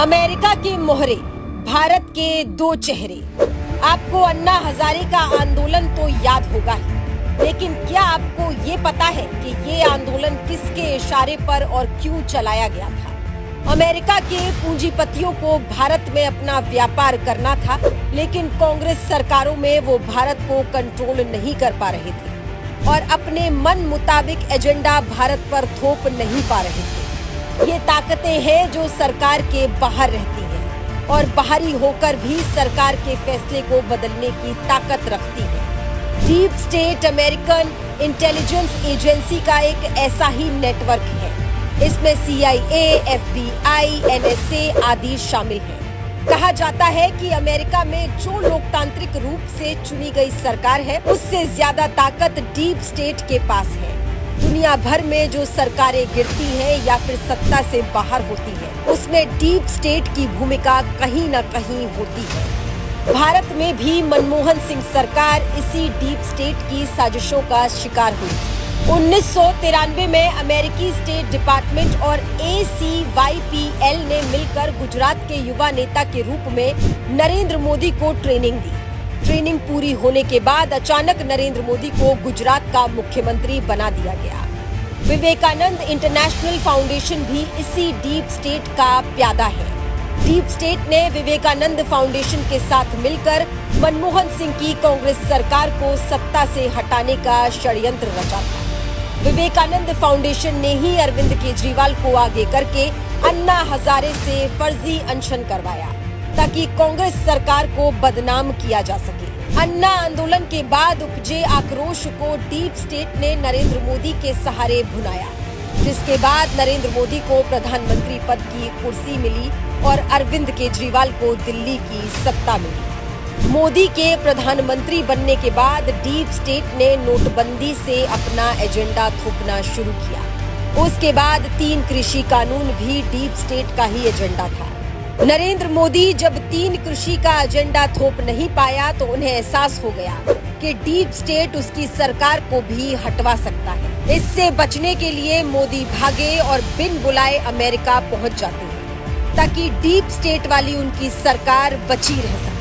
America के मोहरे, भारत के दो चेहरे। आपको अन्ना हजारे का आंदोलन तो याद होगा ही, लेकिन क्या आपको ये पता है कि ये आंदोलन किसके इशारे पर और क्यों चलाया गया था? अमेरिका के पूंजीपतियों को भारत में अपना व्यापार करना था, लेकिन कांग्रेस सरकारों में वो भारत को कंट्रोल नहीं कर पा रहे थे और अपने मन मुताबिक एजेंडा भारत पर थोप नहीं पा रहे थे। ये ताकतें हैं जो सरकार के बाहर रहती हैं और बाहरी होकर भी सरकार के फैसले को बदलने की ताकत रखती है। Deep state American intelligence agency का एक ऐसा ही नेटवर्क है। इसमें CIA, FBI, NSA आदि शामिल हैं। कहा जाता है कि अमेरिका में जो लोकतांत्रिक रूप से चुनी गई सरकार है, उससे ज्यादा ताकत डीप स्टेट के पास है। दुनिया भर में जो सरकारें गिरती हैं या फिर सत्ता से बाहर होती हैं, उसमें डीप स्टेट की भूमिका कहीं न कहीं होती है। भारत में भी मनमोहन सिंह सरकार इसी डीप स्टेट की साजिशों का शिकार हुई। 1993 में अमेरिकी स्टेट डिपार्टमेंट और ACYPL ने मिलकर गुजरात के युवा नेता के रूप में नरेंद्र मोदी को ट्रेनिंग दी। ट्रेनिंग पूरी होने के बाद अचानक नरेंद्र मोदी को गुजरात का मुख्यमंत्री बना दिया गया। विवेकानंद इंटरनेशनल फाउंडेशन भी इसी डीप स्टेट का प्यादा है। डीप स्टेट ने विवेकानंद फाउंडेशन के साथ मिलकर मनमोहन सिंह की कांग्रेस सरकार को सत्ता से हटाने का षड्यंत्र रचा था। विवेकानंद फाउंडेशन ने ही अरविंद केजरीवाल को आगे करके अन्ना हजारे से फर्जी अनशन करवाया ताकि कांग्रेस सरकार को बदनाम किया जा सके। अन्ना आंदोलन के बाद उपजे आक्रोश को डीप स्टेट ने नरेंद्र मोदी के सहारे भुनाया, जिसके बाद नरेंद्र मोदी को प्रधानमंत्री पद की कुर्सी मिली और अरविंद केजरीवाल को दिल्ली की सत्ता मिली। मोदी के प्रधानमंत्री बनने के बाद डीप स्टेट ने नोटबंदी से अपना एजेंडा थोपना शुरू किया। उसके बाद 3 कृषि कानून भी डीप स्टेट का ही एजेंडा था। नरेंद्र मोदी जब 3 कृषि का एजेंडा थोप नहीं पाया तो उन्हें एहसास हो गया कि डीप स्टेट उसकी सरकार को भी हटवा सकता है। इससे बचने के लिए मोदी भागे और बिन बुलाए अमेरिका पहुंच जाते हैं ताकि डीप स्टेट वाली उनकी सरकार बची रह सके।